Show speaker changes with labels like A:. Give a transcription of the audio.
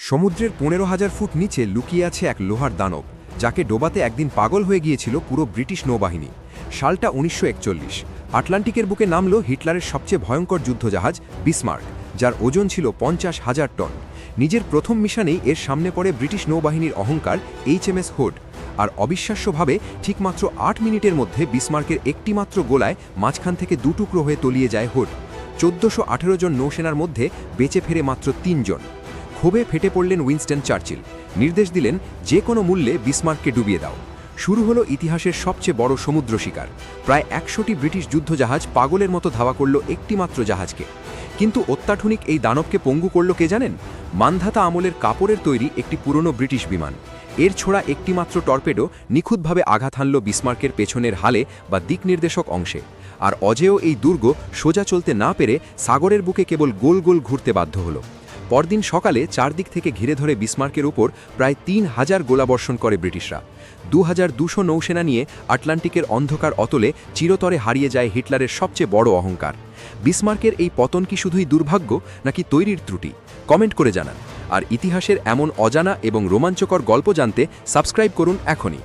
A: সমুদ্রের 15,000 ফুট নিচে লুকিয়ে আছে এক লোহার দানব, যাকে ডোবাতে একদিন পাগল হয়ে গিয়েছিল পুরো ব্রিটিশ নৌবাহিনী। সালটা 1941। আটলান্টিকের বুকে নামল হিটলারের সবচেয়ে ভয়ঙ্কর যুদ্ধজাহাজ বিসমার্ক, যার ওজন ছিল 50,000 টন। নিজের প্রথম মিশনেই এর সামনে পড়ে ব্রিটিশ নৌবাহিনীর অহংকার HMS হোড। আর অবিশ্বাস্যভাবে ঠিকমাত্র 8 মিনিটের মধ্যে বিসমার্কের একটিমাত্র গোলায় মাঝখান থেকে দুটুকরো হয়ে তলিয়ে যায় হোড। 1418 জন নৌসেনার মধ্যে বেঁচে ফেরে মাত্র 3 জন। ক্ষোভে ফেটে পড়লেন উইনস্টন চার্চিল, নির্দেশ দিলেন যে কোনো মূল্যে বিসমার্ককে ডুবিয়ে দাও। শুরু হলো ইতিহাসের সবচেয়ে বড় সমুদ্র শিকার। প্রায় 100টি ব্রিটিশ যুদ্ধজাহাজ পাগলের মতো ধাওয়া করল একটিমাত্র জাহাজকে। কিন্তু অত্যাধুনিক এই দানবকে পঙ্গু করল কে জানেন? মান্ধাতা আমলের কাপড়ের তৈরি একটি পুরনো ব্রিটিশ বিমান। এর ছোড়া একটিমাত্র টর্পেডো নিখুঁতভাবে আঘাত হানল বিসমার্কের পেছনের হালে বা দিক নির্দেশক অংশে। আর অজেয় এই দুর্গ সোজা চলতে না পেরে সাগরের বুকে কেবল গোল গোল ঘুরতে বাধ্য হলো। পরদিন সকালে চারদিক থেকে ঘিরে ধরে বিসমার্কের উপর প্রায় 3000 গোলাবর্ষণ করে ব্রিটিশরা। 2200 নৌসেনা নিয়ে আটলান্টিকের অন্ধকার অতলে চিরতরে হারিয়ে যায় হিটলারের সবচেয়ে বড় অহংকার। বিসমার্কের এই পতন কি শুধুই দুর্ভাগ্য নাকি তৈরির ত্রুটি? কমেন্ট করে জানান। আর ইতিহাসের এমন অজানা এবং রোমাঞ্চকর গল্প জানতে সাবস্ক্রাইব করুন এখনই।